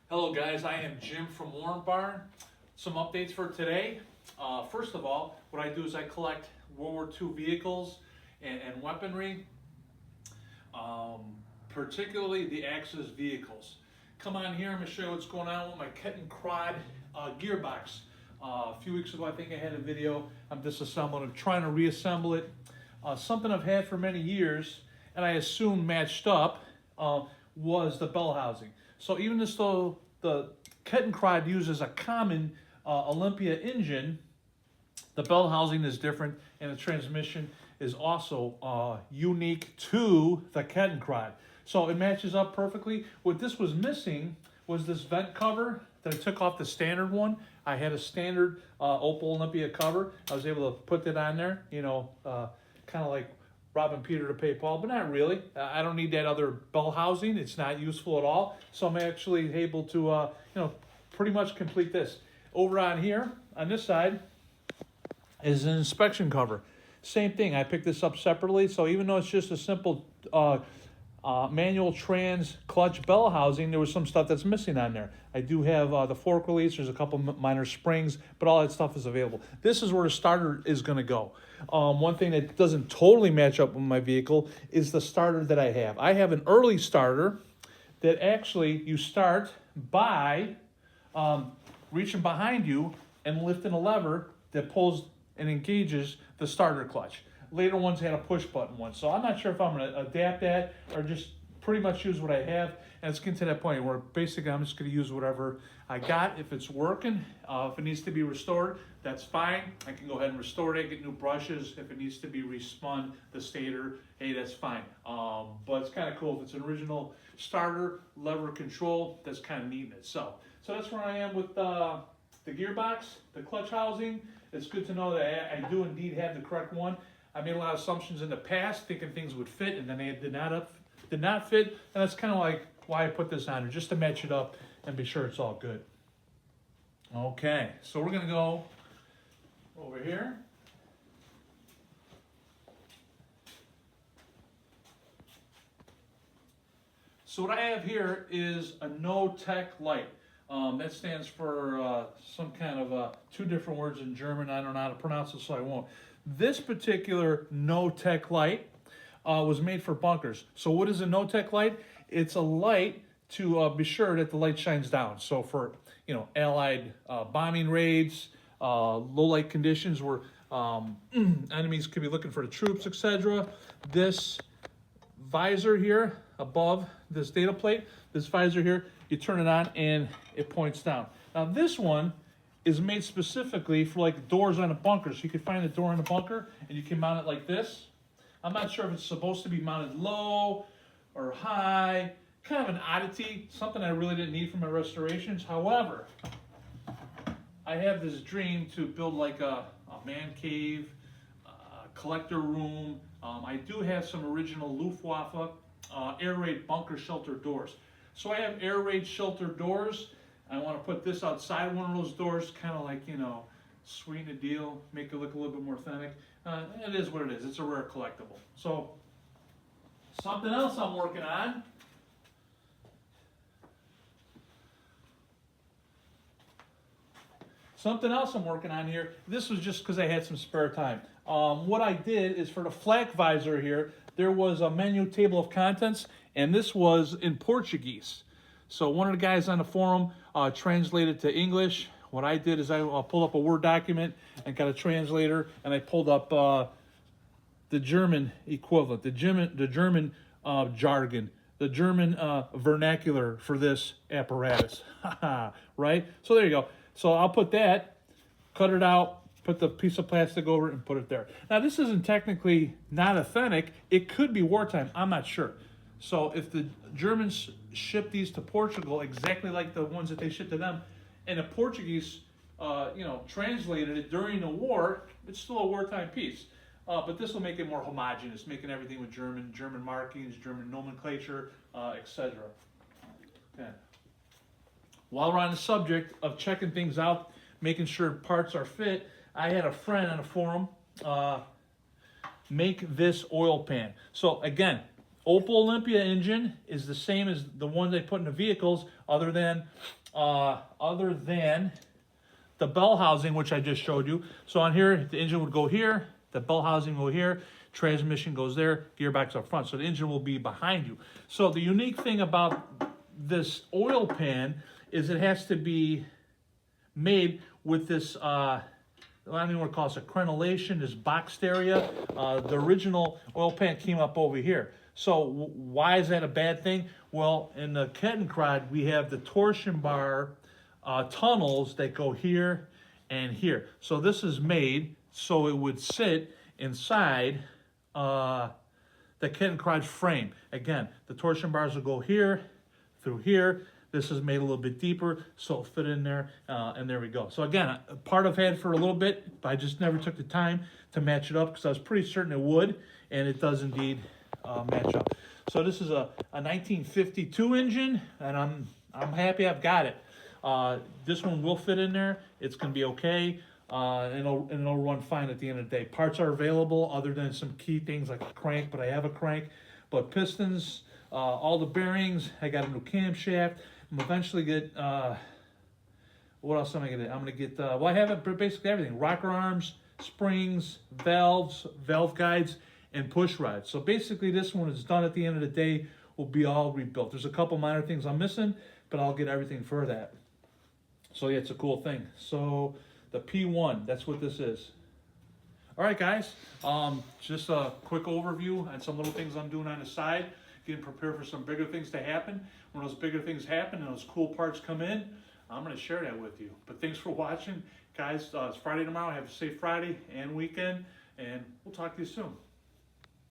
Hello guys, I am Jim from Barn. Some updates for today. First of all, what I do is I collect World War II vehicles and weaponry, particularly the Axis vehicles. Come on here, I'm going to show you what's going on with my Kettenkrad gearbox. A few weeks ago I think I had a video. I'm disassembling, I'm trying to reassemble it. Something I've had for many years and I assumed matched up was the bell housing. So even though the Kettenkrad uses a common Olympia engine, the bell housing is different and the transmission is also unique to the Kettenkrad. So it matches up perfectly. What this was missing was this vent cover that I took off the standard one. I had a standard Opel Olympia cover. I was able to put that on there, you know, kind of like robbing Peter to pay Paul, but not really. I don't need that other bell housing. It's not useful at all. So I'm actually able to, pretty much complete this. Over on here, on this side, is an inspection cover. Same thing. I picked this up separately. So even though it's just a simple manual trans clutch bell housing, there was some stuff that's missing on there. I do have the fork release. There's a couple minor springs, but all that stuff is available. This is where the starter is going to go. One thing that doesn't totally match up with my vehicle is the starter that I have. I have an early starter that actually you start by reaching behind you and lifting a lever that pulls and engages the starter clutch. Later ones had a push button one, so I'm not sure if I'm going to adapt that or just pretty much use what I have. And it's getting to that point where basically I'm just going to use whatever I got. If it's working, if it needs to be restored, that's fine. I can go ahead and restore it, get new brushes. If it needs to be respun, the stator, hey, that's fine. But it's kind of cool. If it's an original starter, lever control, that's kind of neat in it. So that's where I am with the gearbox, the clutch housing. It's good to know that I do indeed have the correct one. I made a lot of assumptions in the past, thinking things would fit, and then they did not fit. And that's kind of like why I put this on there, just to match it up and be sure it's all good. Okay, so we're gonna go over here. So what I have here is a no-tech light. That stands for some kind of two different words in German. I don't know how to pronounce it, so I won't. This particular no-tech light was made for bunkers. So what is a no-tech light? It's a light to be sure that the light shines down. So for Allied bombing raids, low light conditions where enemies could be looking for the troops, etc. This visor here above this data plate, this visor here, you turn it on and it points down. Now this one is made specifically for like doors on a bunker. So you can find a door in a bunker and you can mount it like this. I'm not sure if it's supposed to be mounted low or high. Kind of an oddity, something I really didn't need for my restorations. However, I have this dream to build like a man cave, collector room. I do have some original Luftwaffe air raid bunker shelter doors. So I have air raid shelter doors. I want to put this outside one of those doors, kind of like, sweeten the deal, make it look a little bit more authentic. It is what it is. It's a rare collectible. So something else I'm working on. Something else I'm working on here. This was just because I had some spare time. What I did is for the Flak Visier here, there was a menu table of contents, and this was in Portuguese. So one of the guys on the forum translated to English. What I did is I pulled up a Word document and got a translator, and I pulled up the German equivalent, the German jargon, the German vernacular for this apparatus. Right? So there you go. So I'll put that, cut it out, put the piece of plastic over it, and put it there. Now this isn't technically not authentic. It could be wartime. I'm not sure. So if the Germans ship these to Portugal exactly like the ones that they shipped to them, and the Portuguese, translated it during the war, it's still a wartime piece. But this will make it more homogeneous, making everything with German markings, German nomenclature, etc. Okay. While we're on the subject of checking things out, making sure parts are fit, I had a friend on a forum make this oil pan. So again, Opel Olympia engine is the same as the one they put in the vehicles, other than the bell housing, which I just showed you. So on here, the engine would go here, the bell housing will go here, transmission goes there, gearbox up front. So the engine will be behind you. So the unique thing about this oil pan is it has to be made with this, I don't even want to call this a crenellation, this boxed area. The original oil pan came up over here. So why is that a bad thing? Well, in the Kettenkrad, we have the torsion bar tunnels that go here and here. So this is made so it would sit inside the Kettenkrad frame. Again, the torsion bars will go here, through here. This is made a little bit deeper, so it'll fit in there, and there we go. So again, a part I've had for a little bit, but I just never took the time to match it up because I was pretty certain it would, and it does indeed match up. So this is a 1952 engine, and I'm happy I've got it. This one will fit in there. It's going to be okay, and it'll run fine at the end of the day. Parts are available other than some key things like a crank, but I have a crank. But pistons, all the bearings, I got a new camshaft. I'm eventually get, what else am I going to get? I'm going to get, well, I have it, basically everything. Rocker arms, springs, valves, valve guides, and push rods. So basically this one is done at the end of the day, will be all rebuilt. There's a couple minor things I'm missing, but I'll get everything for that. So yeah, it's a cool thing. So the P1, that's what this is. All right, guys, just a quick overview on some little things I'm doing on the side, getting prepared for some bigger things to happen. When those bigger things happen and those cool parts come in, I'm going to share that with you. But thanks for watching, guys. It's Friday tomorrow. Have a safe Friday and weekend, and we'll talk to you soon.